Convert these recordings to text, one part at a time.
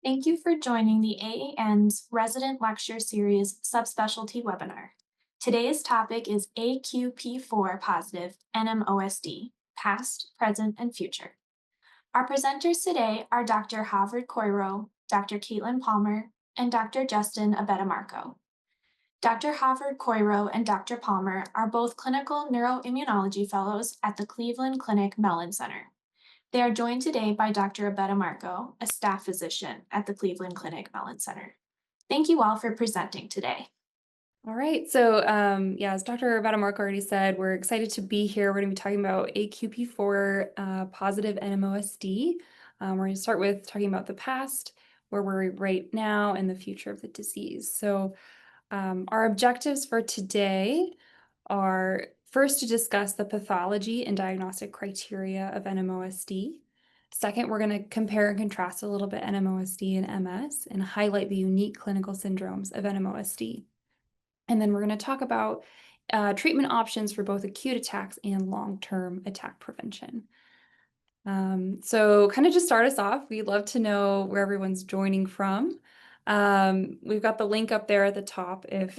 Thank you for joining the AAN's Resident Lecture Series Subspecialty webinar. Today's topic is AQP4 positive NMOSD, past, present, and future. Our presenters today are Dr. Havard Coiro, Dr. Caitlin Palmer, and Dr. Justin Abetamarco. Dr. Havard Coiro and Dr. Palmer are both clinical neuroimmunology fellows at the Cleveland Clinic Mellon Center. They are joined today by Dr. Abetamarco, a staff physician at the Cleveland Clinic Mellon Center. Thank you all for presenting today. All right, so as Dr. Vadamark already said, we're excited to be here. We're going to be talking about AQP4 positive NMOSD. We're going to start with talking about the past, where we're right now, and the future of the disease. So our objectives for today are first to discuss the pathology and diagnostic criteria of NMOSD. Second, we're going to compare and contrast a little bit NMOSD and MS and highlight the unique clinical syndromes of NMOSD. And then we're going to talk about treatment options for both acute attacks and long-term attack prevention. So kind of just start us off, we'd love to know where everyone's joining from. We've got the link up there at the top if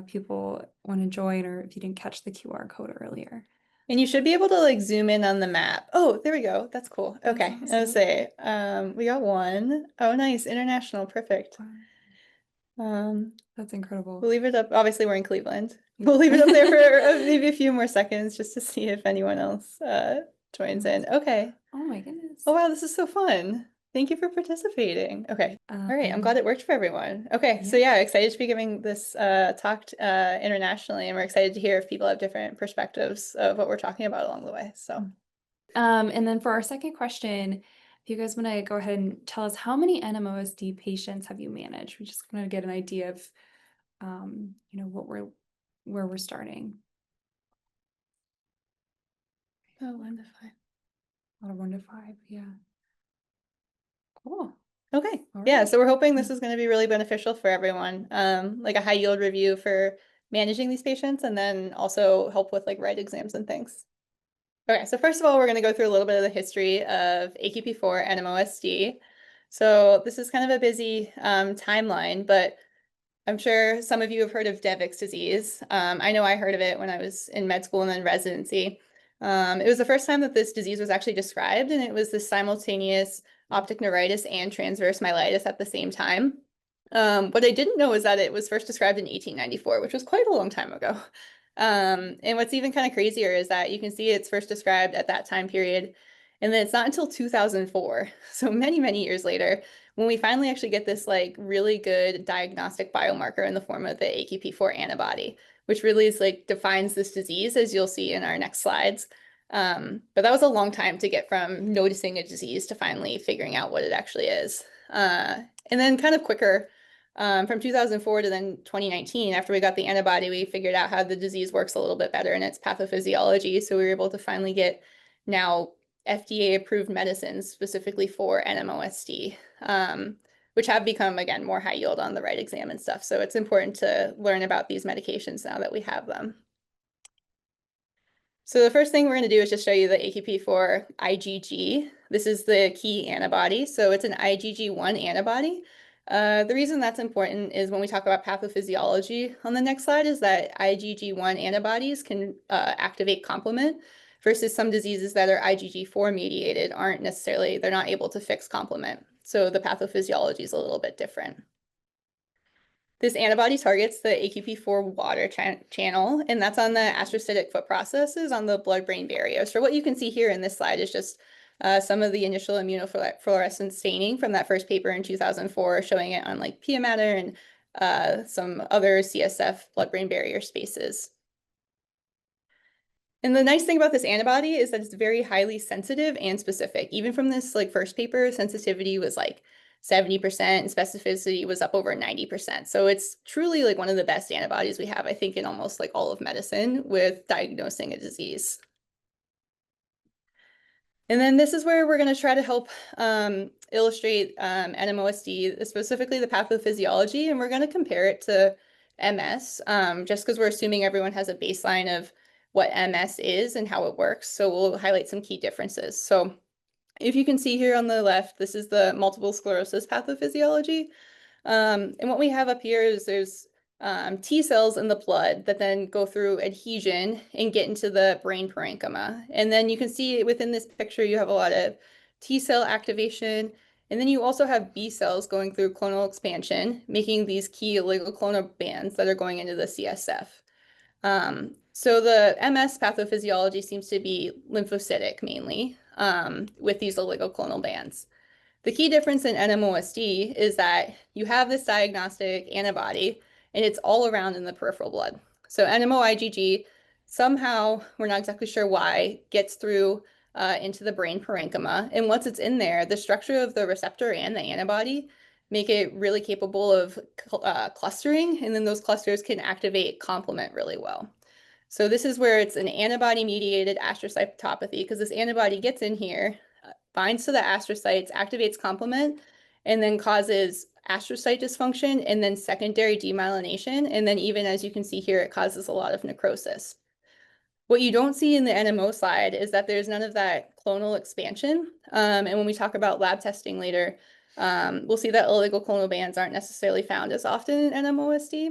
people want to join, or if you didn't catch the QR code earlier. And you should be able to like zoom in on the map. Oh, there we go. That's cool. Okay. That's I was say, we got one. Oh, nice. International. Perfect. That's incredible. We'll leave it up. Obviously, we're in Cleveland. We'll leave it up there for maybe a few more seconds just to see if anyone else joins in. Okay. Oh my goodness. Oh, wow. This is so fun. Thank you for participating. Okay. All right. I'm glad it worked for everyone. Okay. So yeah, excited to be giving this talk internationally, and we're excited to hear if people have different perspectives of what we're talking about along the way. So, and then for our second question, if you guys want to go ahead and tell us, how many NMOSD patients have you managed? We just want to get an idea of, where we're starting. oh, 1 to 5. Out of 1 to 5, yeah. Cool. Okay. All Yeah, right. so we're hoping this is going to be really beneficial for everyone. Like a high yield review for managing these patients, and then also help with like write exams and things. Okay, so first of all, we're going to go through a little bit of the history of AQP4 NMOSD. So this is kind of a busy timeline, but I'm sure some of you have heard of Devick's disease. I know I heard of it when I was in med school and then residency. It was the first time that this disease was actually described, and it was this simultaneous optic neuritis and transverse myelitis at the same time. What I didn't know is that it was first described in 1894, which was quite a long time ago. And what's even kind of crazier is that you can see it's first described at that time period, and then it's not until 2004, so many, many years later, when we finally actually get this like really good diagnostic biomarker in the form of the AQP4 antibody, which really is like defines this disease, as you'll see in our next slides. But that was a long time to get from noticing a disease to finally figuring out what it actually is. And then kind of quicker, from 2004 to then 2019, after we got the antibody, we figured out how the disease works a little bit better in its pathophysiology. So we were able to finally get now FDA-approved medicines specifically for NMOSD, which have become, again, more high yield on the right exam and stuff. So it's important to learn about these medications now that we have them. So the first thing we're going to do is just show you the AQP4 IgG. This is the key antibody. So it's an IgG1 antibody. The reason that's important is when we talk about pathophysiology on the next slide is that IgG1 antibodies can activate complement, versus some diseases that are IgG4 mediated aren't necessarily, they're not able to fix complement. So the pathophysiology is a little bit different. This antibody targets the AQP4 water channel, and that's on the astrocytic foot processes on the blood-brain barrier. So what you can see here in this slide is just some of the initial immunofluorescence staining from that first paper in 2004, showing it on like pia matter and some other CSF blood-brain barrier spaces. And the nice thing about this antibody is that it's very highly sensitive and specific. Even from this like first paper, sensitivity was like 70% and specificity was up over 90%. So it's truly like one of the best antibodies we have, I think, in almost like all of medicine with diagnosing a disease. And then this is where we're going to try to help illustrate NMOSD, specifically the pathophysiology, and we're going to compare it to MS, just because we're assuming everyone has a baseline of what MS is and how it works. So we'll highlight some key differences. So if you can see here on the left, this is the multiple sclerosis pathophysiology. And what we have up here is there's T cells in the blood that then go through adhesion and get into the brain parenchyma. And then you can see within this picture, you have a lot of T cell activation. And then you also have B cells going through clonal expansion, making these key oligoclonal bands that are going into the CSF. So the MS pathophysiology seems to be lymphocytic mainly with these oligoclonal bands. The key difference in NMOSD is that you have this diagnostic antibody and it's all around in the peripheral blood. So NMO-IgG, somehow, we're not exactly sure why, gets through into the brain parenchyma. And once it's in there, the structure of the receptor and the antibody make it really capable of clustering, and then those clusters can activate complement really well. So this is where it's an antibody-mediated astrocytopathy, because this antibody gets in here, binds to the astrocytes, activates complement, and then causes astrocyte dysfunction, and then secondary demyelination. And then even as you can see here, it causes a lot of necrosis. What you don't see in the NMO slide is that there's none of that clonal expansion. And when we talk about lab testing later, we'll see that oligoclonal bands aren't necessarily found as often in NMOSD.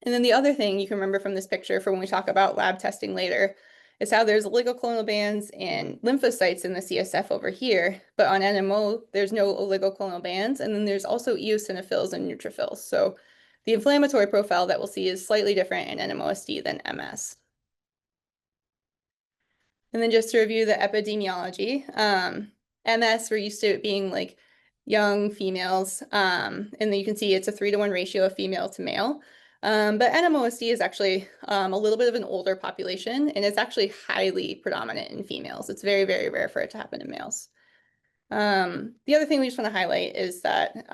And then the other thing you can remember from this picture for when we talk about lab testing later is how there's oligoclonal bands and lymphocytes in the CSF over here, but on NMO, there's no oligoclonal bands, and then there's also eosinophils and neutrophils. So the inflammatory profile that we'll see is slightly different in NMOSD than MS. And then just to review the epidemiology, MS, we're used to it being like young females, and then you can see it's a 3-to-1 ratio of female to male. But NMOSD is actually a little bit of an older population, and it's actually highly predominant in females. It's very, very rare for it to happen in males. The other thing we just want to highlight is that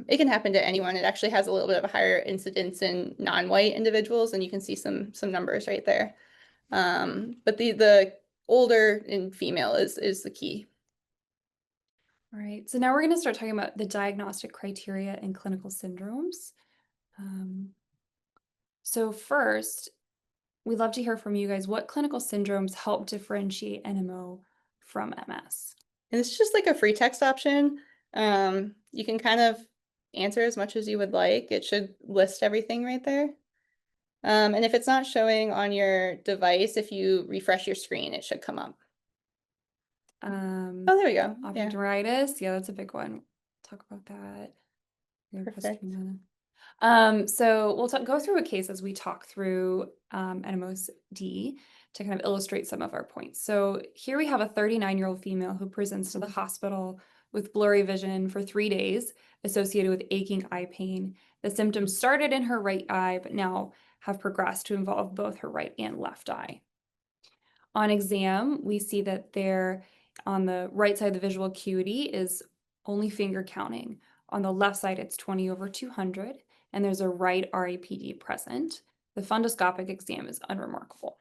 it can happen to anyone. It actually has a little bit of a higher incidence in non-white individuals, and you can see some numbers right there. But the older in female is the key. All right, so now we're going to start talking about the diagnostic criteria and clinical syndromes. So first, we'd love to hear from you guys. What clinical syndromes help differentiate NMO from MS? And it's just like a free text option. You can kind of answer as much as you would like. It should list everything right there. And if it's not showing on your device, if you refresh your screen, it should come up. Oh, there we go. Optic neuritis. Yeah, that's a big one. Talk about that. Perfect. So we'll go through a case as we talk through NMOSD to kind of illustrate some of our points. So here we have a 39-year-old female who presents to the hospital with blurry vision for 3 days associated with aching eye pain. The symptoms started in her right eye, but now have progressed to involve both her right and left eye. On exam, we see that there on the right side, the visual acuity is only finger counting. On the left side, it's 20/200, and there's a right RAPD present. The fundoscopic exam is unremarkable.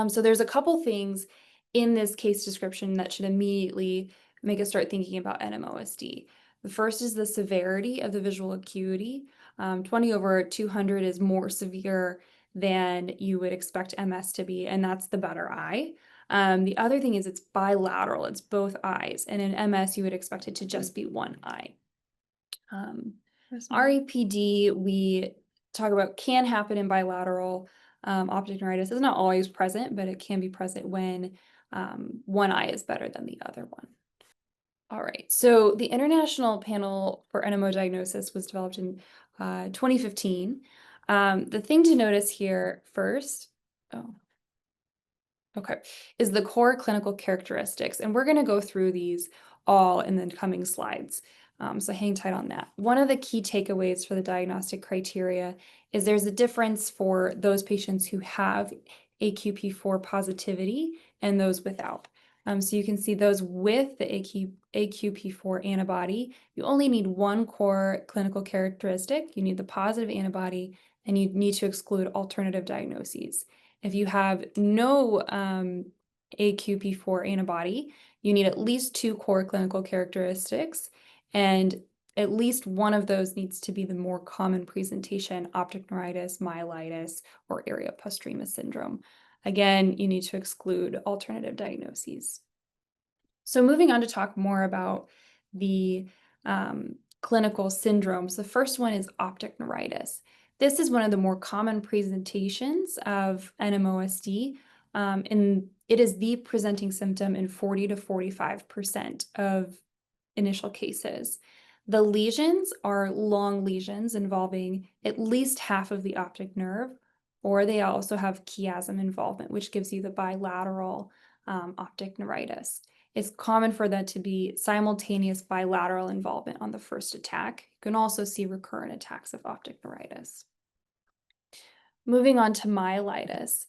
So there's a couple things in this case description that should immediately make us start thinking about NMOSD. The first is the severity of the visual acuity. 20/200 is more severe than you would expect MS to be, and that's the better eye. The other thing is it's bilateral, it's both eyes, and in MS you would expect it to just be one eye. RAPD, we talk about can happen in bilateral optic neuritis. It's not always present, but it can be present when one eye is better than the other one. All right, so the International Panel for NMO Diagnosis was developed in 2015. The thing to notice here first, is the core clinical characteristics. And we're going to go through these all in the coming slides. So hang tight on that. One of the key takeaways for the diagnostic criteria is there's a difference for those patients who have AQP4 positivity and those without. So you can see those with the AQP4 antibody, you only need one core clinical characteristic. You need the positive antibody, and you need to exclude alternative diagnoses. If you have no AQP4 antibody, you need at least 2 core clinical characteristics, and at least one of those needs to be the more common presentation, optic neuritis, myelitis, or area postrema syndrome. Again, you need to exclude alternative diagnoses. So moving on to talk more about the clinical syndromes, the first one is optic neuritis. This is one of the more common presentations of NMOSD, and it is the presenting symptom in 40 to 45% of initial cases. The lesions are long lesions involving at least half of the optic nerve, or they also have chiasm involvement, which gives you the bilateral optic neuritis. It's common for that to be simultaneous bilateral involvement on the first attack. You can also see recurrent attacks of optic neuritis. Moving on to myelitis.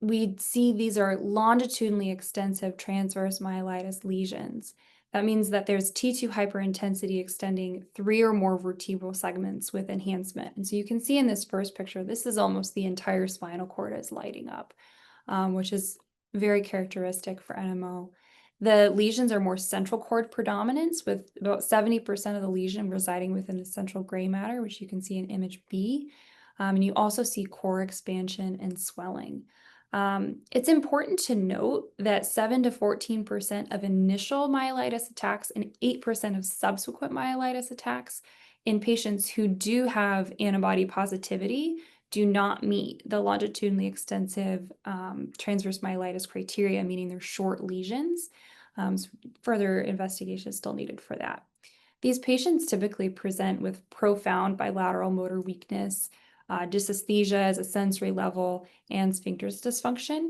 We see these are longitudinally extensive transverse myelitis lesions. That means that there's T2 hyperintensity extending 3 or more vertebral segments with enhancement. And so you can see in this first picture, this is almost the entire spinal cord is lighting up, which is very characteristic for NMO. The lesions are more central cord predominance, with about 70% of the lesion residing within the central gray matter, which you can see in image B. And you also see core expansion and swelling. It's important to note that 7 to 14% of initial myelitis attacks and 8% of subsequent myelitis attacks in patients who do have antibody positivity do not meet the longitudinally extensive transverse myelitis criteria, meaning they're short lesions. So further investigation is still needed for that. These patients typically present with profound bilateral motor weakness, dysesthesia as a sensory level, and sphincter dysfunction.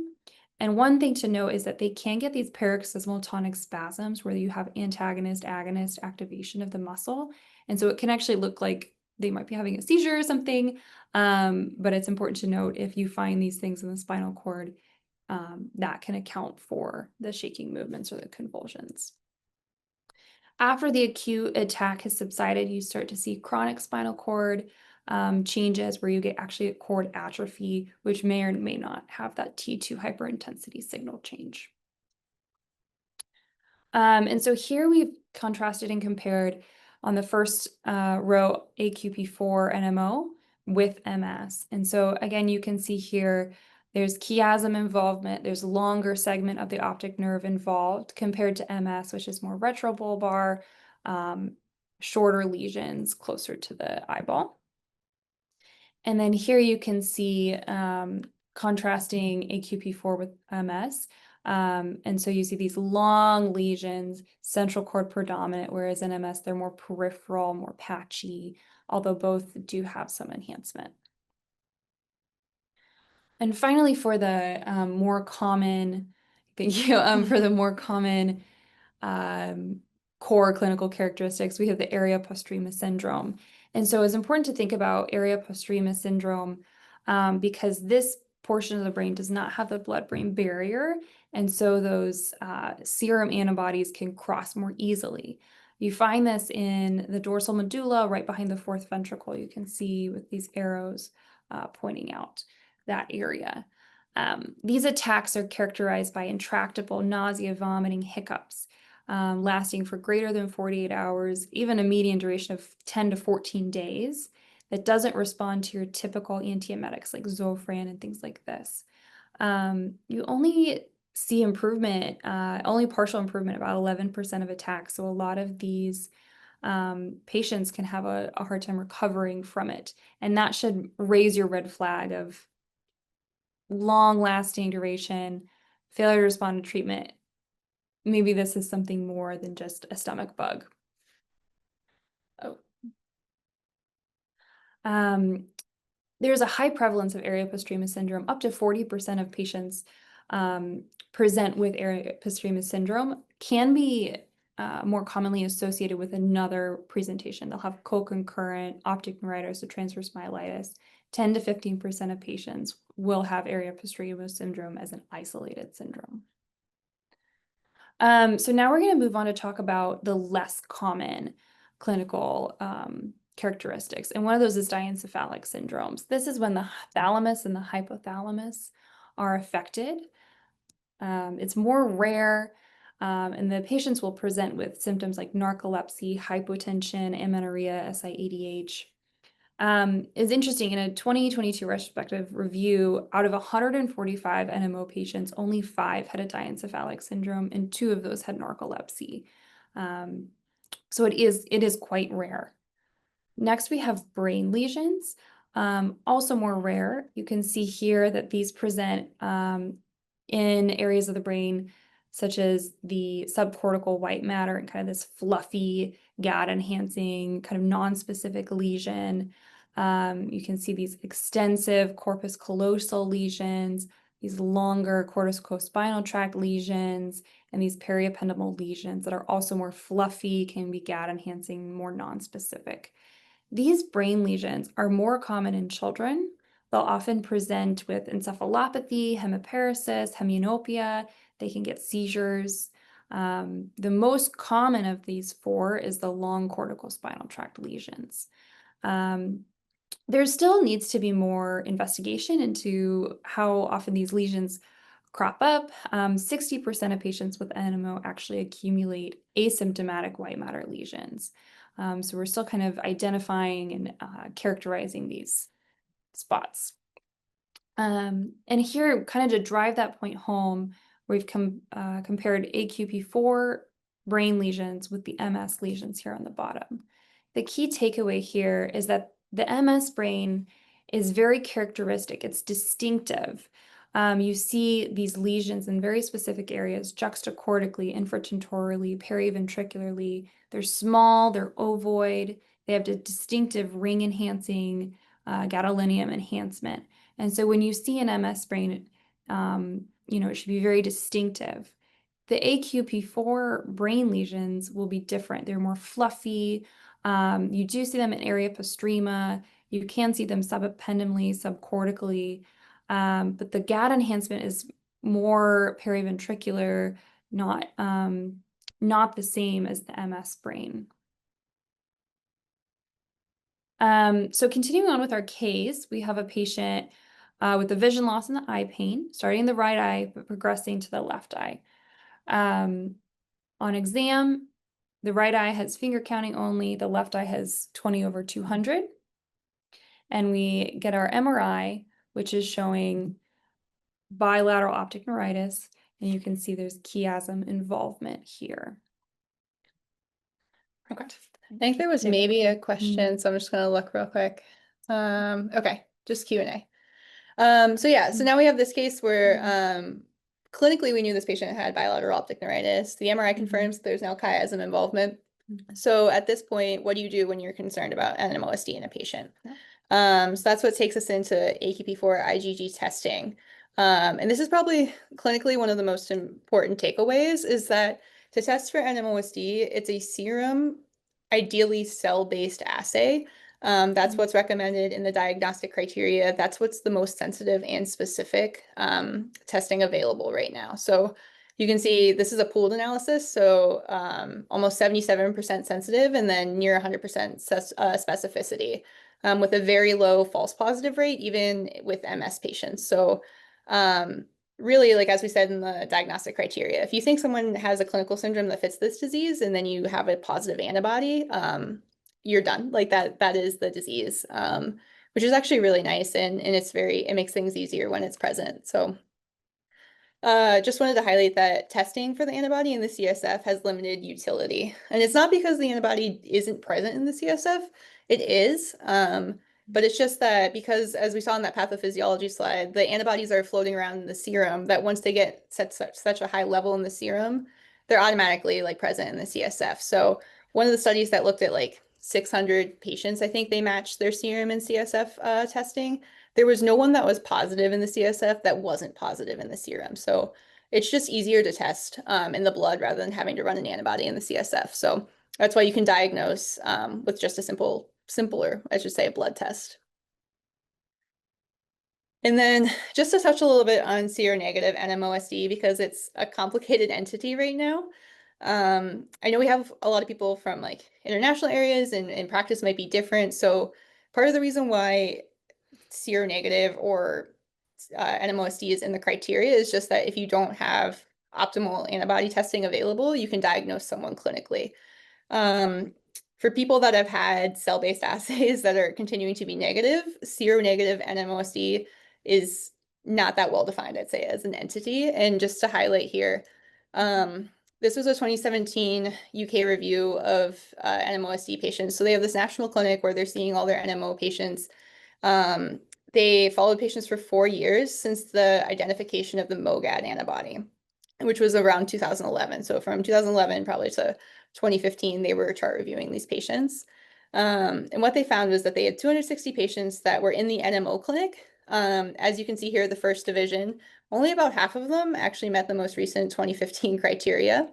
And one thing to note is that they can get these paroxysmal tonic spasms where you have antagonist-agonist activation of the muscle. And so it can actually look like they might be having a seizure or something. But it's important to note if you find these things in the spinal cord, that can account for the shaking movements or the convulsions. After the acute attack has subsided, you start to see chronic spinal cord changes where you get actually a cord atrophy, which may or may not have that T2 hyperintensity signal change. And so here we've contrasted and compared on the first row AQP4 NMO with MS. And so again, you can see here there's chiasm involvement, there's longer segment of the optic nerve involved compared to MS, which is more retrobulbar, shorter lesions closer to the eyeball. And then here you can see contrasting AQP4 with MS. And so you see these long lesions, central cord predominant, whereas in MS, they're more peripheral, more patchy, although both do have some enhancement. And finally, for the more common, thank you, for the more common core clinical characteristics, we have the area postrema syndrome. And so it's important to think about area postrema syndrome because this portion of the brain does not have the blood-brain barrier. And so those serum antibodies can cross more easily. You find this in the dorsal medulla, right behind the fourth ventricle. You can see with these arrows pointing out that area. These attacks are characterized by intractable nausea, vomiting, hiccups, lasting for greater than 48 hours, even a median duration of 10 to 14 days, that doesn't respond to your typical antiemetics like Zofran and things like this. You only see improvement, only partial improvement, about 11% of attacks. So a lot of these patients can have a hard time recovering from it. And that should raise your red flag of long-lasting duration, failure to respond to treatment. Maybe this is something more than just a stomach bug. There's a high prevalence of area postrema syndrome. Up to 40% of patients present with area postrema syndrome can be more commonly associated with another presentation. They'll have co-concurrent optic neuritis or transverse myelitis. 10 to 15% of patients will have area postrema syndrome as an isolated syndrome. So now we're going to move on to talk about the less common clinical characteristics. And one of those is diencephalic syndromes. This is when the thalamus and the hypothalamus are affected. It's more rare, and the patients will present with symptoms like narcolepsy, hypotension, amenorrhea, SIADH. is interesting. In a 2022 retrospective review, out of 145 NMO patients, only 5 had a diencephalic syndrome, and 2 of those had narcolepsy. So it is quite rare. Next, we have brain lesions, also more rare. You can see here that these present in areas of the brain such as the subcortical white matter and kind of this fluffy, GAD-enhancing, kind of non-specific lesion. You can see these extensive corpus callosal lesions, these longer corticospinal tract lesions, and these periependymal lesions that are also more fluffy, can be GAD-enhancing, more non-specific. These brain lesions are more common in children. They'll often present with encephalopathy, hemiparesis, hemianopia. They can get seizures. The most common of these 4 is the long corticospinal tract lesions. There still needs to be more investigation into how often these lesions crop up. 60% of patients with NMO actually accumulate asymptomatic white matter lesions. So we're still kind of identifying and characterizing these spots. And here, kind of to drive that point home, we've compared AQP4 brain lesions with the MS lesions here on the bottom. The key takeaway here is that the MS brain is very characteristic. It's distinctive. You see these lesions in very specific areas, juxtacortically, infratentorally, periventricularly. They're small, they're ovoid, they have a distinctive ring-enhancing gadolinium enhancement. And so when you see an MS brain, it should be very distinctive. The AQP4 brain lesions will be different. They're more fluffy. You do see them in area postrema. You can see them subependymally, subcortically. But the GAD enhancement is more periventricular, not the same as the MS brain. So continuing on with our case, we have a patient with a vision loss in the eye pain, starting in the right eye, but progressing to the left eye. On exam, the right eye has finger counting only, the left eye has 20/200. And we get our MRI, which is showing bilateral optic neuritis, and you can see there's chiasm involvement here. Okay. I think there was maybe a question, so I'm just gonna look real quick. Okay, just Q&A. So now we have this case where clinically we knew this patient had bilateral optic neuritis. The MRI confirms there's now chiasm involvement. So at this point, what do you do when you're concerned about NMOSD in a patient? So that's what takes us into AQP4 IgG testing. And this is probably clinically one of the most important takeaways, is that to test for NMOSD, it's a serum, ideally cell-based assay. That's what's recommended in the diagnostic criteria. That's what's the most sensitive and specific testing available right now. So you can see this is a pooled analysis, so almost 77% sensitive and then near 100% specificity, with a very low false positive rate, even with MS patients. So really, like as we said in the diagnostic criteria, if you think someone has a clinical syndrome that fits this disease and then you have a positive antibody, you're done. Like that is the disease, which is actually really nice, and it makes things easier when it's present. So just wanted to highlight that testing for the antibody in the CSF has limited utility. And it's not because the antibody isn't present in the CSF, it is. But it's just that because, as we saw in that pathophysiology slide, the antibodies are floating around in the serum, that once they get such a high level in the serum, they're automatically like present in the CSF. So one of the studies that looked at like 600 patients, I think they matched their serum and CSF testing. There was no one that was positive in the CSF that wasn't positive in the serum. So it's just easier to test in the blood rather than having to run an antibody in the CSF. So that's why you can diagnose with just a simpler, I should say, a blood test. And then just to touch a little bit on seronegative NMOSD, because it's a complicated entity right now. I know we have a lot of people from like international areas, and practice might be different. So part of the reason why seronegative or NMOSD is in the criteria is just that if you don't have optimal antibody testing available, you can diagnose someone clinically. For people that have had cell-based assays that are continuing to be negative, seronegative NMOSD is not that well defined, I'd say, as an entity. And just to highlight here, this was a 2017 UK review of NMOSD patients. So they have this national clinic where they're seeing all their NMO patients. They followed patients for 4 years since the identification of the MOGAD antibody, which was around 2011. So from 2011 probably to 2015, they were chart reviewing these patients. And what they found was that they had 260 patients that were in the NMO clinic. As you can see here, the first division, only about half of them actually met the most recent 2015 criteria,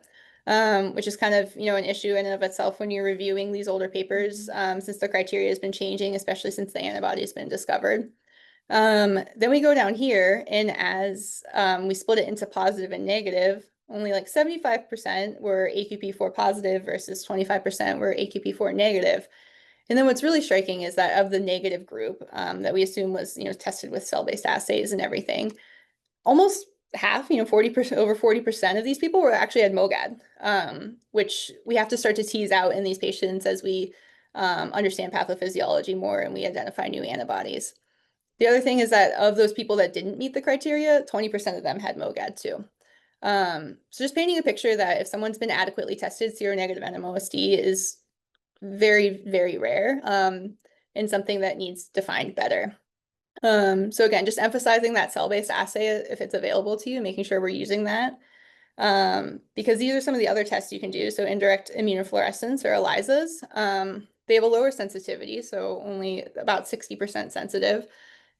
which is kind of, an issue in and of itself when you're reviewing these older papers, since the criteria has been changing, especially since the antibody has been discovered. Then we go down here, and as we split it into positive and negative, only like 75% were AQP4 positive versus 25% were AQP4 negative. And then what's really striking is that of the negative group that we assume was, tested with cell-based assays and everything, almost half, 40%, over 40% of these people were actually had MOGAD, which we have to start to tease out in these patients as we understand pathophysiology more and we identify new antibodies. The other thing is that of those people that didn't meet the criteria, 20% of them had MOGAD too. So just painting a picture that if someone's been adequately tested, seronegative NMOSD is very, very rare, and something that needs defined better. So again, just emphasizing that cell-based assay if it's available to you, making sure we're using that. Because these are some of the other tests you can do. So indirect immunofluorescence or ELISAs, they have a lower sensitivity, so only about 60% sensitive.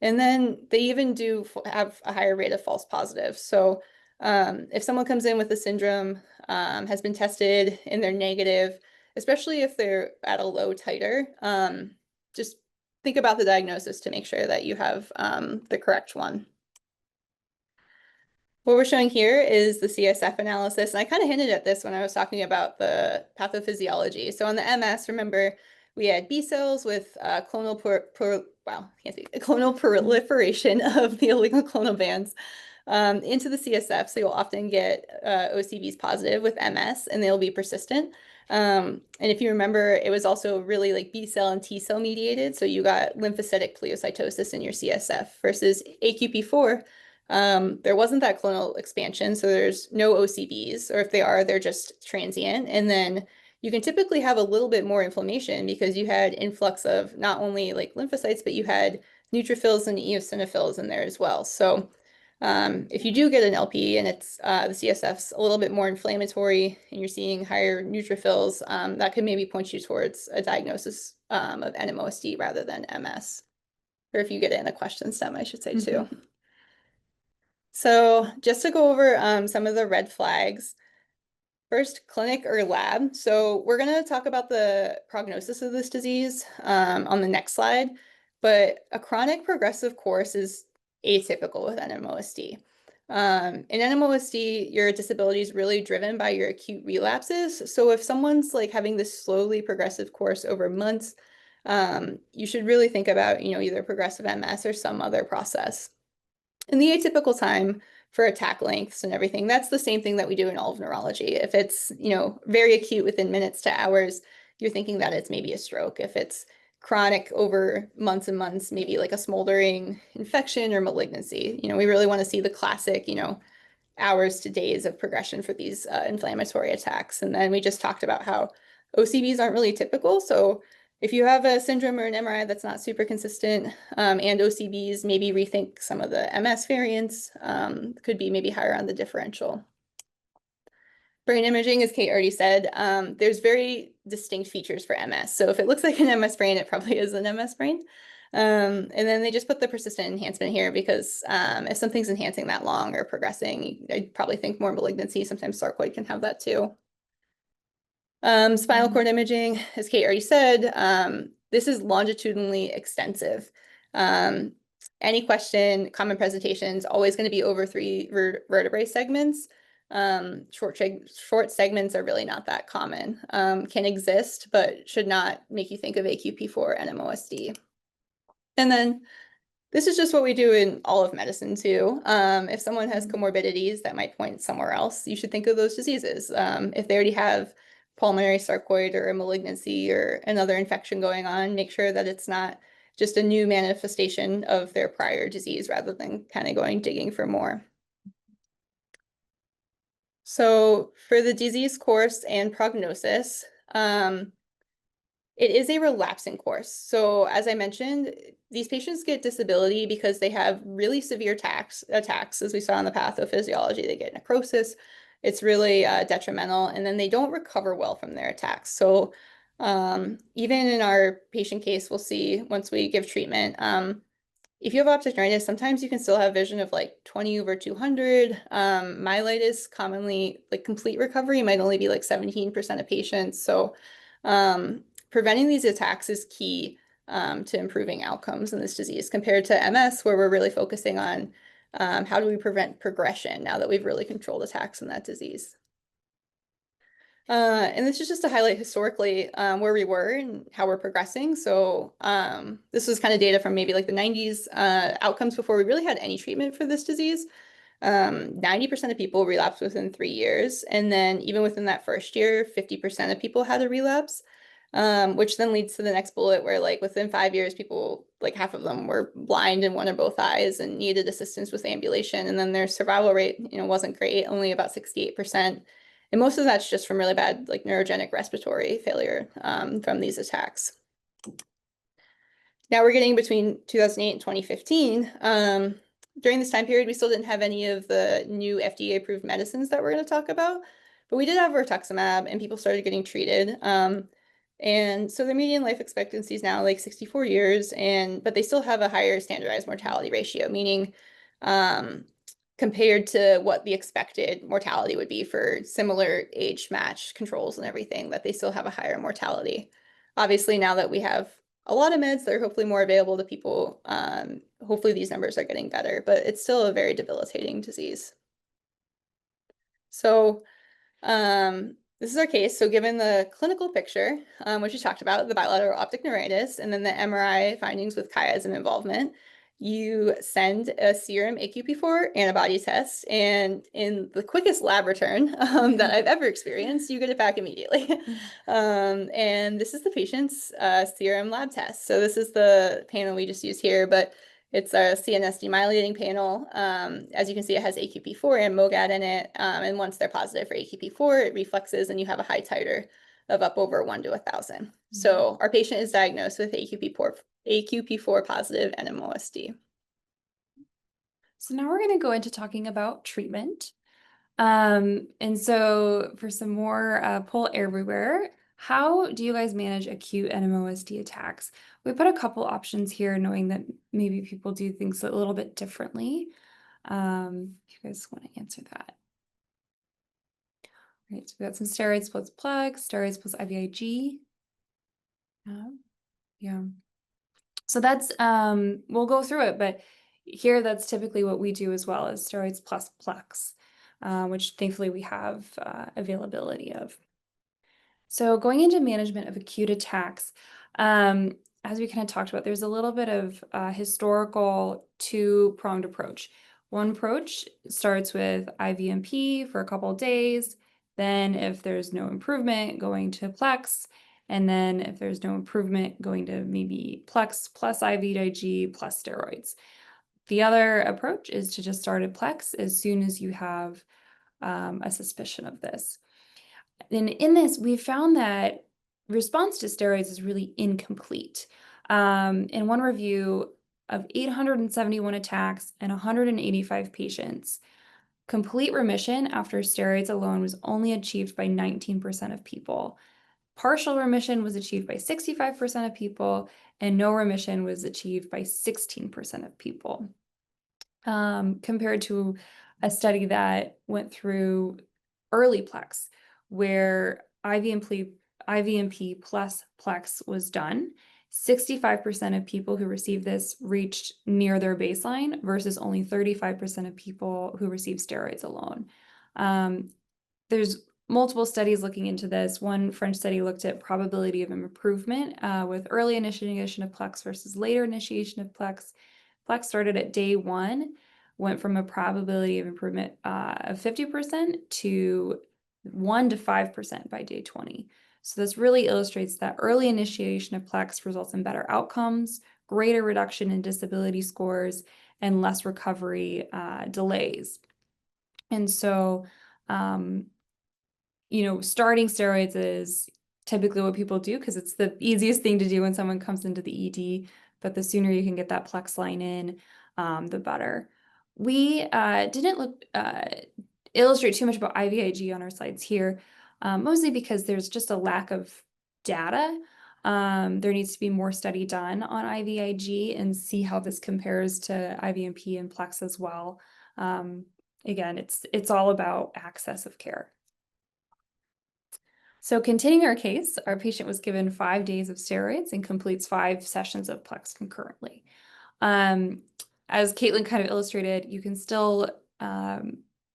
And then they even do have a higher rate of false positives. So if someone comes in with a syndrome, has been tested and they're negative, especially if they're at a low titer, just think about the diagnosis to make sure that you have the correct one. What we're showing here is the CSF analysis, and I kind of hinted at this when I was talking about the pathophysiology. So on the MS, remember, we had B cells with clonal proliferation of the oligoclonal bands into the CSF. So you'll often get OCBs positive with MS, and they'll be persistent. And if you remember, it was also really like B cell and T cell mediated. So you got lymphocytic pleocytosis in your CSF versus AQP4. There wasn't that clonal expansion, so there's no OCBs, or if they are, they're just transient. And then you can typically have a little bit more inflammation because you had influx of not only like lymphocytes, but you had neutrophils and eosinophils in there as well. So if you do get an LP and it's the CSF's a little bit more inflammatory and you're seeing higher neutrophils, that could maybe point you towards a diagnosis of NMOSD rather than MS. Or if you get it in a question stem, I should say too. So just to go over some of the red flags. First, clinic or lab. So we're going to talk about the prognosis of this disease on the next slide, but a chronic progressive course is atypical with NMOSD. In NMOSD, your disability is really driven by your acute relapses. So if someone's like having this slowly progressive course over months, you should really think about, either progressive MS or some other process. And the atypical time for attack lengths and everything, that's the same thing that we do in all of neurology. If it's, very acute within minutes to hours, you're thinking that it's maybe a stroke. If it's chronic over months and months, maybe like a smoldering infection or malignancy. We really want to see the classic, hours to days of progression for these inflammatory attacks. And then we just talked about how OCBs aren't really typical. So if you have a syndrome or an MRI that's not super consistent and OCBs, maybe rethink some of the MS variants, could be maybe higher on the differential. Brain imaging, as Kate already said, there's very distinct features for MS. So if it looks like an MS brain, it probably is an MS brain. And then they just put the persistent enhancement here because if something's enhancing that long or progressing, I'd probably think more malignancy. Sometimes sarcoid can have that too. Spinal cord imaging, as Kate already said, this is longitudinally extensive. Any question, common presentations, always going to be over 3 vertebrae segments. Short segments are really not that common. Can exist, but should not make you think of AQP4 NMOSD. And then this is just what we do in all of medicine too. If someone has comorbidities that might point somewhere else, you should think of those diseases. If they already have pulmonary sarcoid or a malignancy or another infection going on, make sure that it's not just a new manifestation of their prior disease rather than kind of going digging for more. So for the disease course and prognosis, it is a relapsing course. So as I mentioned, these patients get disability because they have really severe attacks, as we saw in the pathophysiology. They get necrosis. It's really detrimental, and then they don't recover well from their attacks. So even in our patient case, we'll see once we give treatment, if you have optic neuritis, sometimes you can still have vision of like 20/200. Myelitis, commonly like complete recovery, might only be like 17% of patients. So preventing these attacks is key to improving outcomes in this disease compared to MS, where we're really focusing on how do we prevent progression now that we've really controlled attacks in that disease. And this is just to highlight historically where we were and how we're progressing. So this was kind of data from maybe like the 90s outcomes before we really had any treatment for this disease. 90% of people relapsed within 3 years. And then even within that first year, 50% of people had a relapse, which then leads to the next bullet where like within 5 years, people, like half of them were blind in one or both eyes and needed assistance with ambulation. And then their survival rate, wasn't great, only about 68%. And most of that's just from really bad like neurogenic respiratory failure from these attacks. Now we're getting between 2008 and 2015. During this time period, we still didn't have any of the new FDA-approved medicines that we're going to talk about, but we did have rituximab, and people started getting treated. And so their median life expectancy is now like 64 years, but they still have a higher standardized mortality ratio, meaning compared to what the expected mortality would be for similar age match controls and everything, that they still have a higher mortality. Obviously, now that we have a lot of meds that are hopefully more available to people, hopefully these numbers are getting better, but it's still a very debilitating disease. So this is our case. So given the clinical picture, which we talked about, the bilateral optic neuritis, and then the MRI findings with chiasm involvement, you send a serum AQP4 antibody test, and in the quickest lab return that I've ever experienced, you get it back immediately. And this is the patient's serum lab test. So this is the panel we just used here, but it's a CNS demyelinating panel. As you can see, it has AQP4 and MOGAD in it. And once they're positive for AQP4, it reflexes and you have a high titer of up over 1 to 1,000. So our patient is diagnosed with AQP4 positive NMOSD. So now we're going to go into talking about treatment. And so for some more pull everywhere, how do you guys manage acute NMOSD attacks? We put a couple options here, knowing that maybe people do things a little bit differently. If you guys want to answer that. All right, so we got some steroids plus plugs, steroids plus IVIG. Yeah. So that's, we'll go through it, but here that's typically what we do as well, as steroids plus plugs, which thankfully we have availability of. So going into management of acute attacks, as we kind of talked about, there's a little bit of historical two-pronged approach. One approach starts with IVMP for a couple of days. Then if there's no improvement, going to Plex. And then if there's no improvement, going to maybe Plex plus IVIG plus steroids. The other approach is to just start at Plex as soon as you have a suspicion of this. And in this, we found that response to steroids is really incomplete. In one review of 871 attacks and 185 patients, complete remission after steroids alone was only achieved by 19% of people. Partial remission was achieved by 65% of people, and no remission was achieved by 16% of people. Compared to a study that went through early Plex, where IVMP plus Plex was done. 65% of people who received this reached near their baseline versus only 35% of people who received steroids alone. There's multiple studies looking into this. One French study looked at probability of improvement with early initiation of Plex versus later initiation of Plex. Plex started at day 1, went from a probability of improvement of 50% to 1 to 5% by day 20. So this really illustrates that early initiation of PLEX results in better outcomes, greater reduction in disability scores, and less recovery delays. And so, starting steroids is typically what people do because it's the easiest thing to do when someone comes into the ED, but the sooner you can get that PLEX line in, the better. We didn't illustrate too much about IVIG on our slides here, mostly because there's just a lack of data. There needs to be more study done on IVIG and see how this compares to IVMP and PLEX as well. Again, it's all about access of care. So continuing our case, our patient was given 5 days of steroids and completes 5 sessions of PLEX concurrently. As Caitlin kind of illustrated, you can still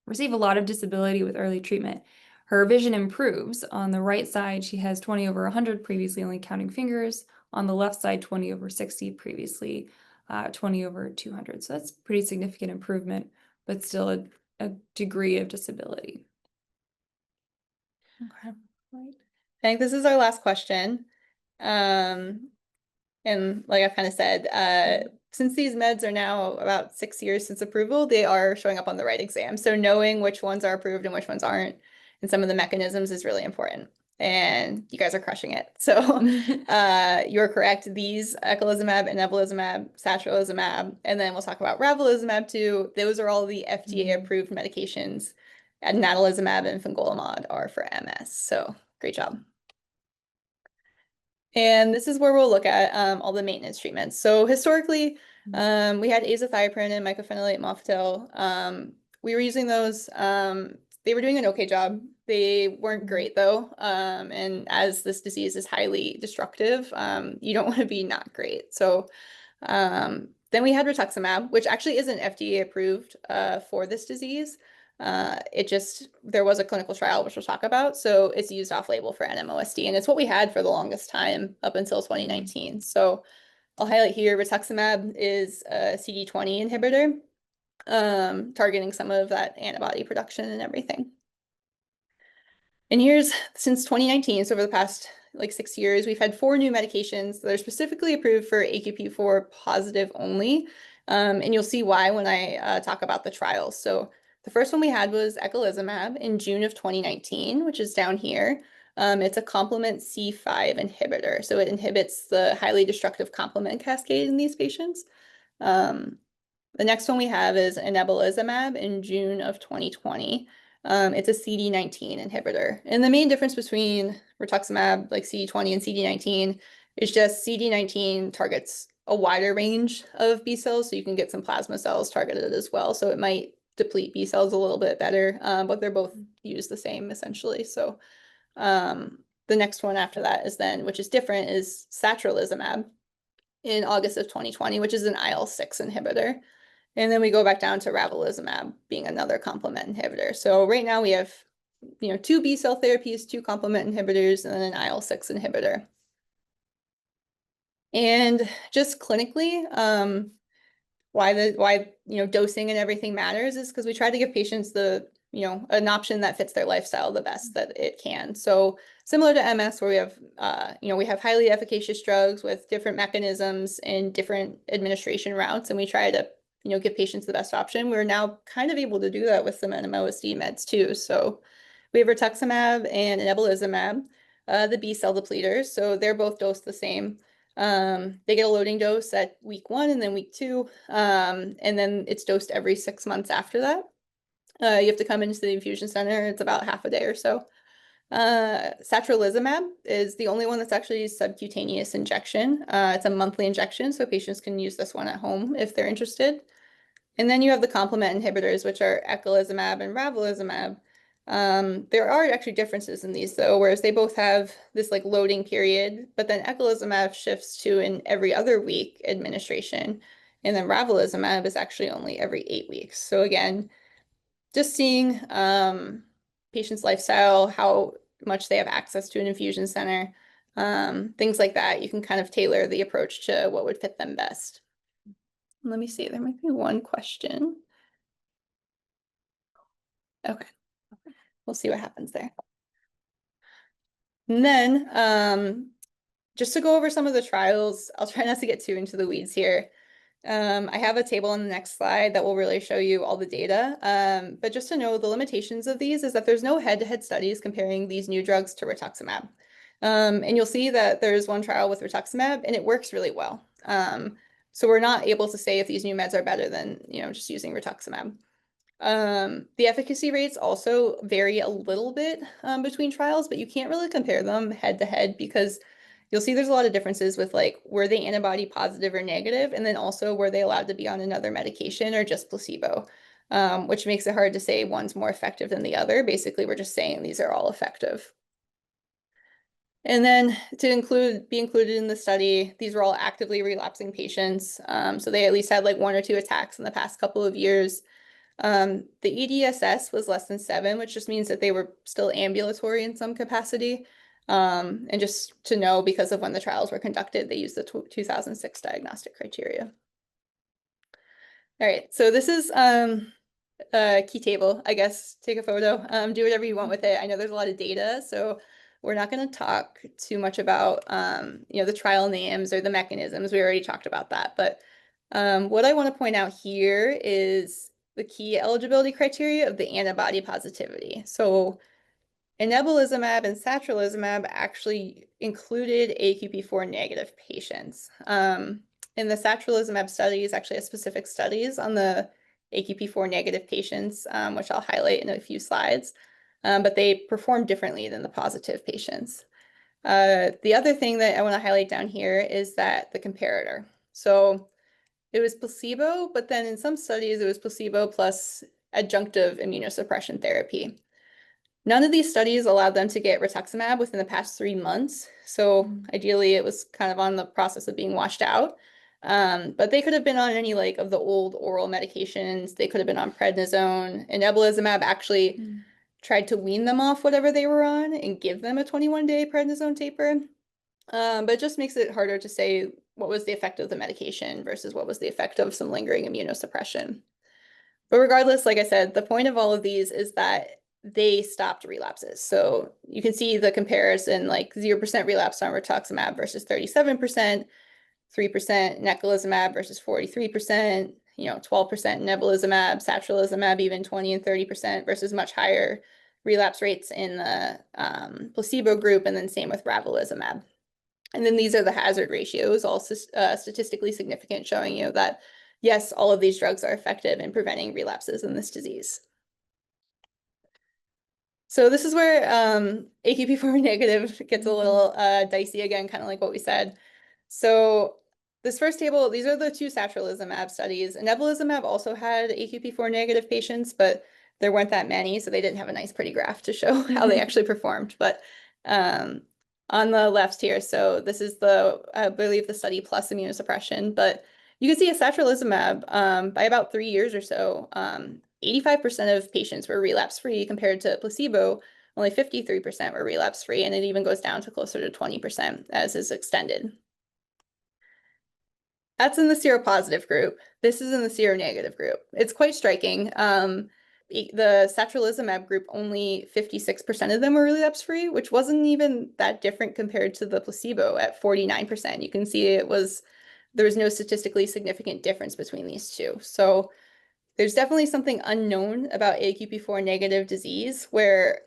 receive a lot of disability with early treatment. Her vision improves. On the right side, she has 20 over 100, previously only counting fingers. On the left side, 20 over 60, previously 20 over 200. So that's pretty significant improvement, but still a degree of disability. Okay. Right. I think this is our last question. And like I've kind of said, since these meds are now about 6 years since approval, they are showing up on the right exam. So knowing which ones are approved and which ones aren't, and some of the mechanisms is really important. And you guys are crushing it. So you're correct. These eculizumab, inebilizumab, satralizumab, and then we'll talk about ravulizumab too. Those are all the FDA-approved medications. And natalizumab and fingolimod are for MS. So great job. And this is where we'll look at all the maintenance treatments. So historically, we had azathioprine and mycophenolate mofetil. We were using those. They were doing an okay job. They weren't great though. And as this disease is highly destructive, you don't want to be not great. So then we had rituximab, which actually isn't FDA approved for this disease. There was a clinical trial, which we'll talk about. So it's used off label for NMOSD, and it's what we had for the longest time up until 2019. So I'll highlight here, rituximab is a CD20 inhibitor, targeting some of that antibody production and everything. And here's, since 2019, so over the past like 6 years, we've had 4 new medications that are specifically approved for AQP4 positive only. And you'll see why when I talk about the trials. So the first one we had was eculizumab in June of 2019, which is down here. It's a complement C5 inhibitor. So it inhibits the highly destructive complement cascade in these patients. The next one we have is inebilizumab in June of 2020. It's a CD19 inhibitor. And the main difference between rituximab, like CD20 and CD19, is just CD19 targets a wider range of B cells, so you can get some plasma cells targeted as well. So it might deplete B cells a little bit better, but they're both used the same essentially. So the next one after that is then, which is different, is satralizumab in August of 2020, which is an IL-6 inhibitor. And then we go back down to ravulizumab being another complement inhibitor. So right now we have, 2 B cell therapies, 2 complement inhibitors, and then an IL-6 inhibitor. And just clinically, why dosing and everything matters is because we try to give patients an option that fits their lifestyle the best that it can. So similar to MS, where we have we have highly efficacious drugs with different mechanisms and different administration routes, and we try to give patients the best option. We're now kind of able to do that with some NMOSD meds too. So we have rituximab and inebilizumab, the B cell depleters. So they're both dosed the same. They get a loading dose at week 1 and then week 2, and then it's dosed every 6 months after that. You have to come into the infusion center. It's about half a day or so. Satralizumab is the only one that's actually subcutaneous injection. It's a monthly injection, so patients can use this one at home if they're interested. And then you have the complement inhibitors, which are eculizumab and ravulizumab. There are actually differences in these though, whereas they both have this like loading period, but then eculizumab shifts to an every other week administration. And then ravulizumab is actually only every 8 weeks. So again, just seeing patients' lifestyle, how much they have access to an infusion center, things like that. You can kind of tailor the approach to what would fit them best. Let me see, there might be one question. Okay. we'll see what happens there. And then just to go over some of the trials, I'll try not to get too into the weeds here. I have a table on the next slide that will really show you all the data. But just to know the limitations of these is that there's no head-to-head studies comparing these new drugs to rituximab. And you'll see that there's one trial with rituximab and it works really well. So we're not able to say if these new meds are better than, just using rituximab. The efficacy rates also vary a little bit between trials, but you can't really compare them head to head because you'll see there's a lot of differences with like, were they antibody positive or negative? And then also, were they allowed to be on another medication or just placebo? Which makes it hard to say one's more effective than the other. Basically, we're just saying these are all effective. And then to be included in the study, these were all actively relapsing patients. So they at least had like 1 or 2 attacks in the past couple of years. The EDSS was less than 7, which just means that they were still ambulatory in some capacity. And just to know, because of when the trials were conducted, they used the 2006 diagnostic criteria. All right, so this is a key table, I guess. Take a photo, do whatever you want with it. I know there's a lot of data, so we're not going to talk too much about the trial names or the mechanisms. We already talked about that. But what I want to point out here is the key eligibility criteria of the antibody positivity. So inebilizumab and satralizumab actually included AQP4 negative patients. In the satralizumab studies, actually has specific studies on the AQP4 negative patients, which I'll highlight in a few slides, but they perform differently than the positive patients. The other thing that I want to highlight down here is that the comparator. So it was placebo, but then in some studies, it was placebo plus adjunctive immunosuppression therapy. None of these studies allowed them to get rituximab within the past 3 months. So ideally, it was kind of on the process of being washed out. But they could have been on any like of the old oral medications. They could have been on prednisone. And ebilizumab actually tried to wean them off whatever they were on and give them a 21-day prednisone taper. But it just makes it harder to say what was the effect of the medication versus what was the effect of some lingering immunosuppression. But regardless, like I said, the point of all of these is that they stopped relapses. So you can see the comparison, like 0% relapse on rituximab versus 37%, 3% neclizumab versus 43%, 12% nebulizumab, satralizumab, even 20 and 30% versus much higher relapse rates in the placebo group, and then same with ravulizumab. And then these are the hazard ratios, all statistically significant, showing you that, yes, all of these drugs are effective in preventing relapses in this disease. So this is where AQP4 negative gets a little dicey again, kind of like what we said. So this first table, these are the 2 satralizumab studies. Nebulizaumab also had AQP4 negative patients, but there weren't that many, so they didn't have a nice pretty graph to show how they actually performed. But on the left here, so this is I believe the study plus immunosuppression, but you can see a satralizumab by about 3 years or so, 85% of patients were relapse-free compared to placebo. Only 53% were relapse-free, and it even goes down to closer to 20% as is extended. That's in the seropositive group. This is in the seronegative group. It's quite striking. The satralizumab group, only 56% of them were relapse-free, which wasn't even that different compared to the placebo at 49%. You can see there was no statistically significant difference between these two. So there's definitely something unknown about AQP4 negative disease where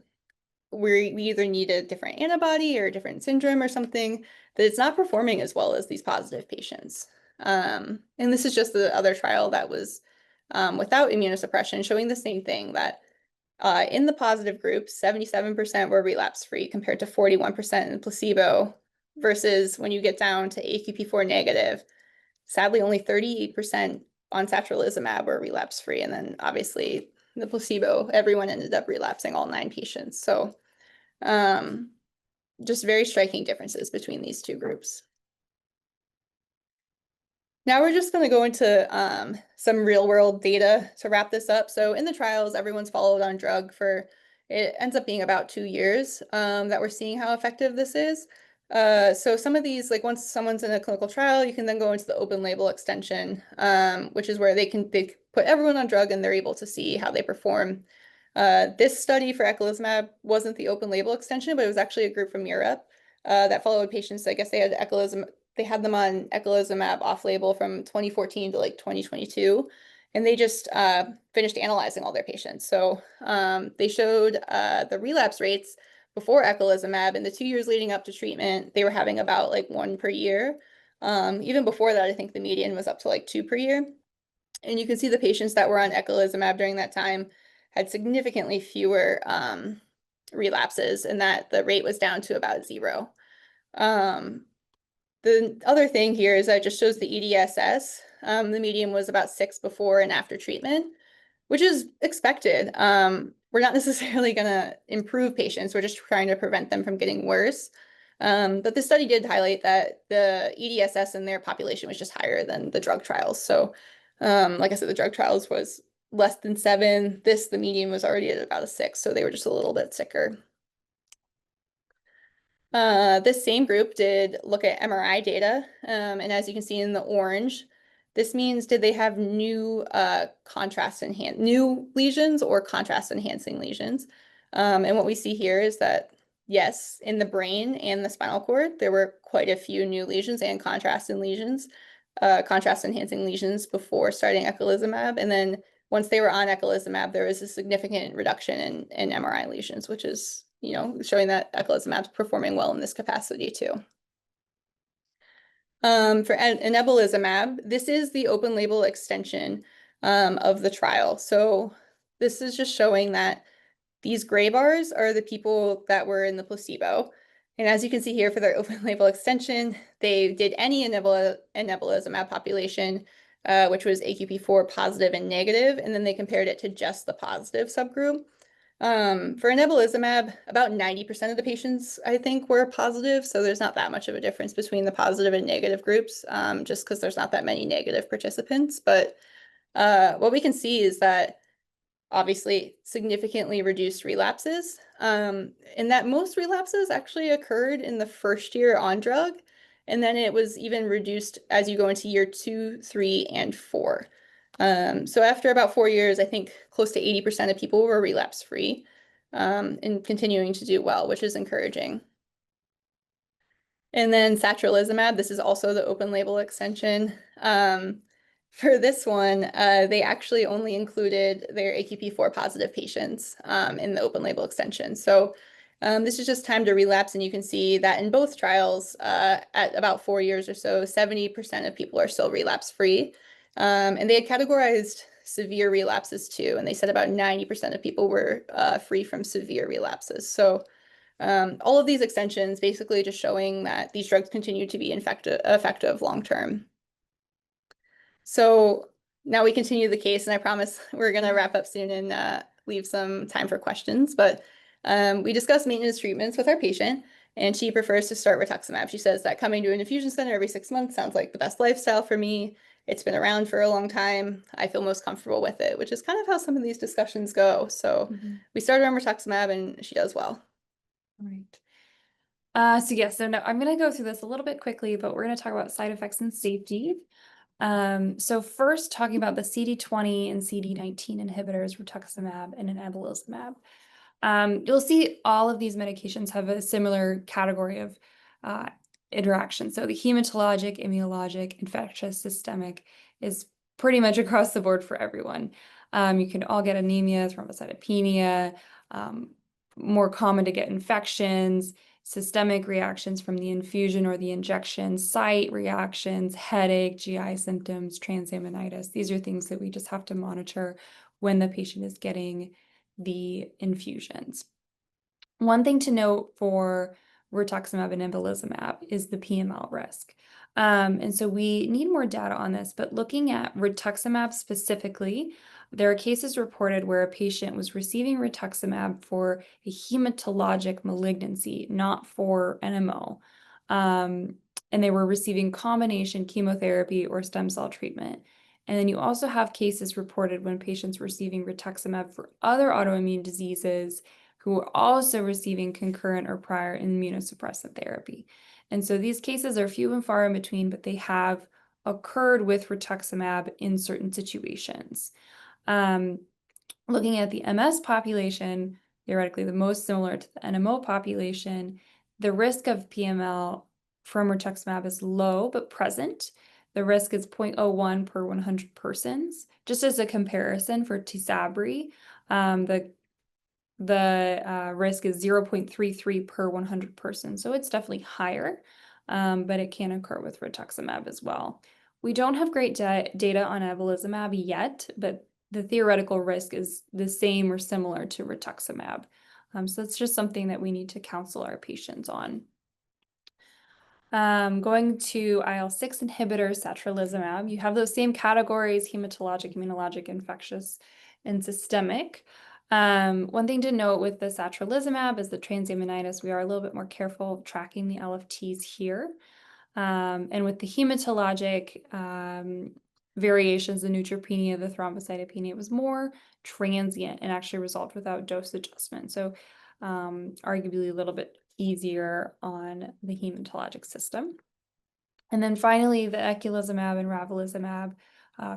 we either need a different antibody or a different syndrome or something, that it's not performing as well as these positive patients. And this is just the other trial that was without immunosuppression, showing the same thing, that in the positive group, 77% were relapse-free compared to 41% in placebo, versus when you get down to AQP4 negative, sadly only 38% on satralizumab were relapse-free, and then obviously the placebo, everyone ended up relapsing, all 9 patients. So just very striking differences between these 2 groups. Now we're just going to go into some real-world data to wrap this up. So in the trials, everyone's followed on drug for, it ends up being about 2 years that we're seeing how effective this is. So some of these, like once someone's in a clinical trial, you can then go into the open label extension, which is where they put everyone on drug and they're able to see how they perform. This study for eculizumab wasn't the open label extension, but it was actually a group from Europe that followed patients. I guess they had them on eculizumab off label from 2014 to like 2022. And they just finished analyzing all their patients. So they showed the relapse rates before eculizumab. In the 2 years leading up to treatment, they were having about like 1 per year. Even before that, I think the median was up to like 2 per year. And you can see the patients that were on eculizumab during that time had significantly fewer relapses, and that the rate was down to about 0. The other thing here is that it just shows the EDSS. The median was about 6 before and after treatment, which is expected. We're not necessarily going to improve patients. We're just trying to prevent them from getting worse. But the study did highlight that the EDSS in their population was just higher than the drug trials. So, like I said, the drug trials was less than 7. The median was already at about a 6. So they were just a little bit sicker. This same group did look at MRI data, and as you can see in the orange, this means did they have new new lesions or contrast enhancing lesions? And what we see here is that yes, in the brain and the spinal cord, there were quite a few new lesions and contrast enhancing lesions before starting eculizumab, and then once they were on eculizumab, there was a significant reduction in MRI lesions, which is showing that eculizumab is performing well in this capacity too. For inebilizumab, this is the open label extension of the trial. So this is just showing that these gray bars are the people that were in the placebo. And as you can see here for their open label extension, they did any inebilizumab population, which was AQP4 positive and negative, and then they compared it to just the positive subgroup. For inebilizumab, about 90% of the patients, I think, were positive, so there's not that much of a difference between the positive and negative groups, just because there's not that many negative participants. But what we can see is that obviously significantly reduced relapses, and that most relapses actually occurred in the first year on drug, and then it was even reduced as you go into year 2, 3, and 4. So after about 4 years, I think close to 80% of people were relapse-free and continuing to do well, which is encouraging. And then satralizumab, this is also the open label extension. For this one, they actually only included their AQP4 positive patients in the open label extension. So this is just time to relapse, and you can see that in both trials, at about 4 years or so, 70% of people are still relapse-free. And they had categorized severe relapses too, and they said about 90% of people were free from severe relapses. So all of these extensions basically just showing that these drugs continue to be effective long-term. So now we continue the case, and I promise we're going to wrap up soon and leave some time for questions. But we discussed maintenance treatments with our patient, and she prefers to start rituximab. She says that coming to an infusion center every 6 months sounds like the best lifestyle for me. It's been around for a long time. I feel most comfortable with it, which is kind of how some of these discussions go. So we started on rituximab, and she does well. All right. So now I'm going to go through this a little bit quickly, but we're going to talk about side effects and safety. So first, talking about the CD20 and CD19 inhibitors, rituximab and inebilizumab. You'll see all of these medications have a similar category of interaction. So the hematologic, immunologic, infectious, systemic is pretty much across the board for everyone. You can all get anemia, thrombocytopenia, more common to get infections, systemic reactions from the infusion or the injection, site reactions, headache, GI symptoms, transaminitis. These are things that we just have to monitor when the patient is getting the infusions. One thing to note for rituximab and inebilizumab is the PML risk. And so we need more data on this, but looking at rituximab specifically, there are cases reported where a patient was receiving rituximab for a hematologic malignancy, not for NMO. And they were receiving combination chemotherapy or stem cell treatment. And then you also have cases reported when patients receiving rituximab for other autoimmune diseases who were also receiving concurrent or prior immunosuppressive therapy. And so these cases are few and far in between, but they have occurred with rituximab in certain situations. Looking at the MS population, theoretically the most similar to the NMO population, the risk of PML from rituximab is low but present. The risk is 0.01 per 100 persons. Just as a comparison for Tisabri, the risk is 0.33 per 100 persons. So it's definitely higher, but it can occur with rituximab as well. We don't have great data on evolizumab yet, but the theoretical risk is the same or similar to rituximab. So that's just something that we need to counsel our patients on. Going to IL-6 inhibitors, satralizumab, you have those same categories: hematologic, immunologic, infectious, and systemic. One thing to note with the satralizumab is the transaminitis. We are a little bit more careful tracking the LFTs here. And with the hematologic variations, the neutropenia, the thrombocytopenia, it was more transient and actually resolved without dose adjustment. So arguably a little bit easier on the hematologic system. And then finally, the eculizumab and ravulizumab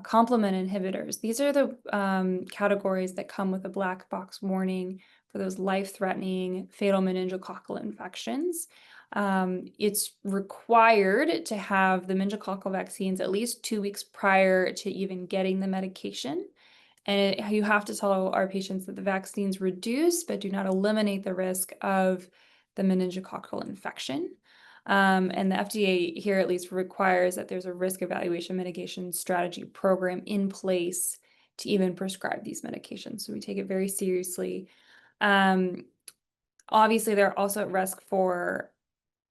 complement inhibitors. These are the categories that come with a black box warning for those life-threatening fatal meningococcal infections. It's required to have the meningococcal vaccines at least 2 weeks prior to even getting the medication. And you have to tell our patients that the vaccines reduce but do not eliminate the risk of the meningococcal infection. And the FDA here at least requires that there's a risk evaluation mitigation strategy program in place to even prescribe these medications. So we take it very seriously. Obviously, they're also at risk for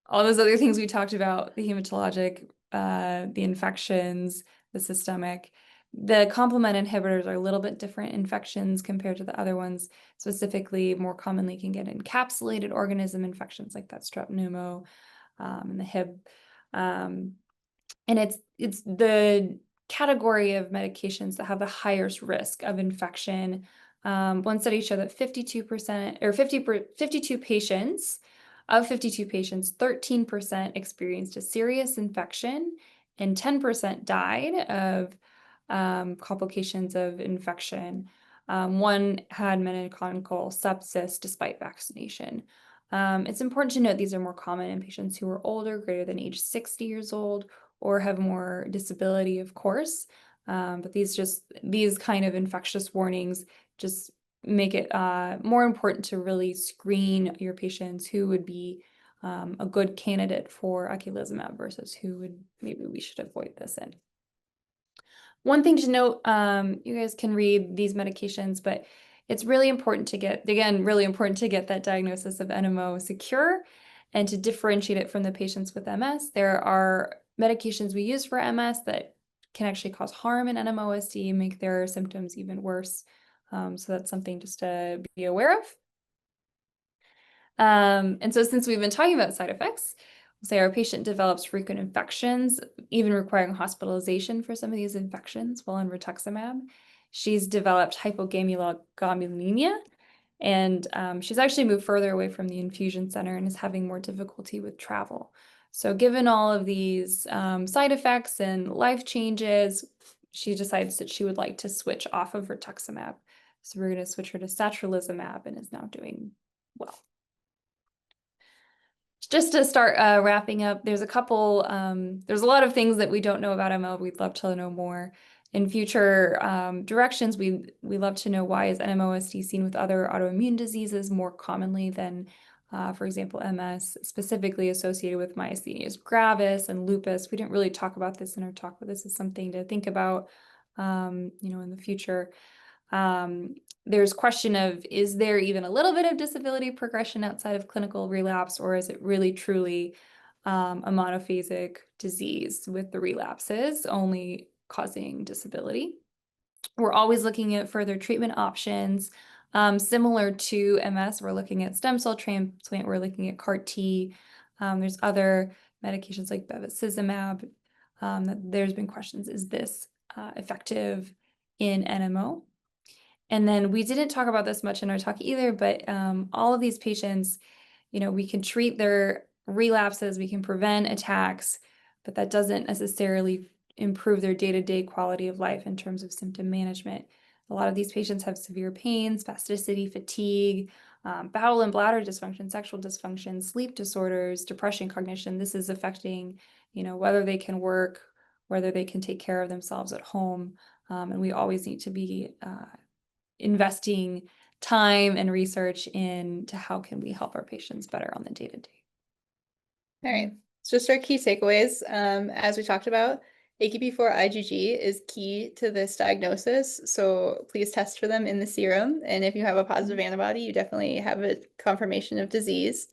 all those other things we talked about: the hematologic, the infections, the systemic. The complement inhibitors are a little bit different infections compared to the other ones. Specifically, more commonly can get encapsulated organism infections like that strep pneumo and the Hib. And it's the category of medications that have the highest risk of infection. One study showed that 52% or 52 patients, of 52 patients, 13% experienced a serious infection and 10% died of complications of infection. One had meningococcal sepsis despite vaccination. It's important to note these are more common in patients who are older, greater than age 60 years old, or have more disability, of course. But these kind of infectious warnings just make it more important to really screen your patients who would be a good candidate for eculizumab versus who would maybe we should avoid this in. One thing to note, you guys can read these medications, but it's really important to get, again, really important to get that diagnosis of NMO secure and to differentiate it from the patients with MS. There are medications we use for MS that can actually cause harm in NMOSD and make their symptoms even worse. So that's something just to be aware of. And so since we've been talking about side effects, we'll say our patient develops frequent infections, even requiring hospitalization for some of these infections while on rituximab. She's developed hypogammaglobulinemia, and she's actually moved further away from the infusion center and is having more difficulty with travel. So given all of these side effects and life changes, she decides that she would like to switch off of rituximab. So we're going to switch her to satralizumab and is now doing well. Just to start wrapping up, there's a lot of things that we don't know about ML. We'd love to know more. In future directions, we love to know, why is NMOSD seen with other autoimmune diseases more commonly than, for example, MS, specifically associated with myasthenia gravis and lupus. We didn't really talk about this in our talk, but this is something to think about, in the future. There's question of, is there even a little bit of disability progression outside of clinical relapse, or is it really truly a monophasic disease with the relapses only causing disability? We're always looking at further treatment options. Similar to MS, we're looking at stem cell transplant, we're looking at CAR-T. There's other medications like bevacizumab. That there's been questions, is this effective in NMO? And then we didn't talk about this much in our talk either, but all of these patients, we can treat their relapses, we can prevent attacks, but that doesn't necessarily improve their day-to-day quality of life in terms of symptom management. A lot of these patients have severe pain, spasticity, fatigue, bowel and bladder dysfunction, sexual dysfunction, sleep disorders, depression, cognition. This is affecting, whether they can work, whether they can take care of themselves at home. And we always need to be investing time and research into how can we help our patients better on the day-to-day. All right, so just our key takeaways. As we talked about, AQP4 IgG is key to this diagnosis, so please test for them in the serum. And if you have a positive antibody, you definitely have a confirmation of disease.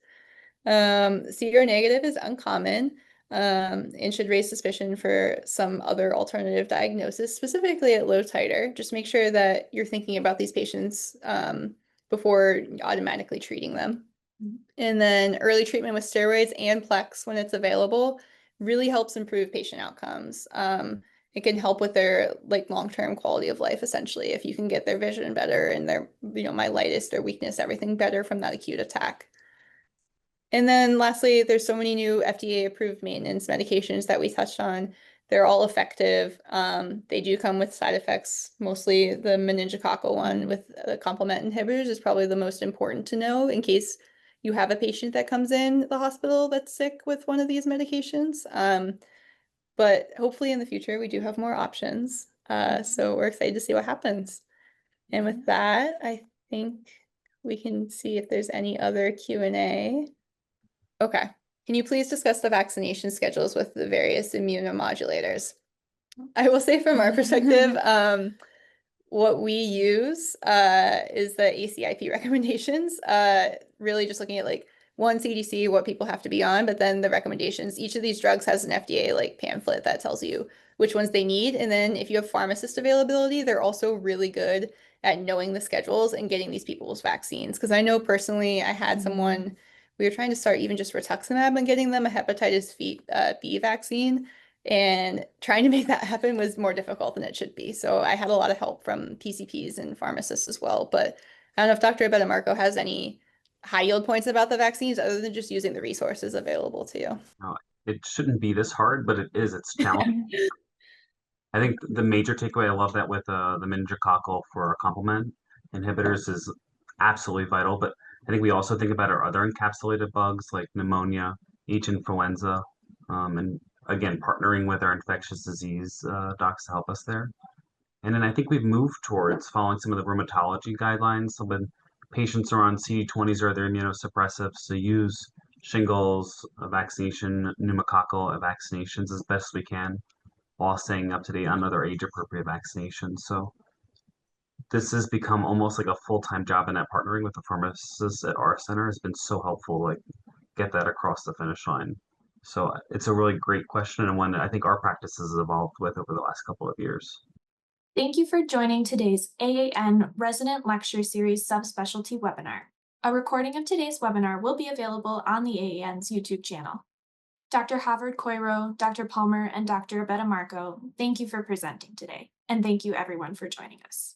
Seronegative is uncommon and should raise suspicion for some other alternative diagnosis, specifically at low titer. Just make sure that you're thinking about these patients before automatically treating them. And then early treatment with steroids and Plex when it's available really helps improve patient outcomes. It can help with their long-term quality of life, essentially, if you can get their vision better and their myelitis, their weakness, everything better from that acute attack. And then lastly, there's so many new FDA-approved maintenance medications that we touched on. They're all effective. They do come with side effects. Mostly the meningococcal one with the complement inhibitors is probably the most important to know in case you have a patient that comes in the hospital that's sick with one of these medications. But hopefully in the future, we do have more options. So we're excited to see what happens. And with that, I think we can see if there's any other Q&A. Okay. Can you please discuss the vaccination schedules with the various immunomodulators? I will say from our perspective, what we use is the ACIP recommendations, really just looking at one CDC, what people have to be on, but then the recommendations. Each of these drugs has an FDA pamphlet that tells you which ones they need. And then if you have pharmacist availability, they're also really good at knowing the schedules and getting these people's vaccines. Because I know personally, I had someone, we were trying to start even just rituximab and getting them a hepatitis B vaccine. And trying to make that happen was more difficult than it should be. So I had a lot of help from PCPs and pharmacists as well. But I don't know if Dr. Abetamarco has any high yield points about the vaccines other than just using the resources available to you. No, it shouldn't be this hard, but it is. It's challenging. I think the major takeaway, I love that with the meningococcal for complement inhibitors is absolutely vital. But I think we also think about our other encapsulated bugs like pneumonia, H influenza, and again, partnering with our infectious disease docs to help us there. And then I think we've moved towards following some of the rheumatology guidelines. So when patients are on CD20s or other immunosuppressives, to use shingles, a vaccination, pneumococcal vaccinations as best we can, while staying up to date on other age-appropriate vaccinations. So this has become almost like a full-time job, and that partnering with the pharmacists at our center has been so helpful, get that across the finish line. So it's a really great question, and one that I think our practice has evolved with over the last couple of years. Thank you for joining today's AAN Resident Lecture Series Subspecialty webinar. A recording of today's webinar will be available on the AAN's YouTube channel. Dr. Havard Coiro, Dr. Palmer, and Dr. Abetamarco, thank you for presenting today, and thank you everyone for joining us.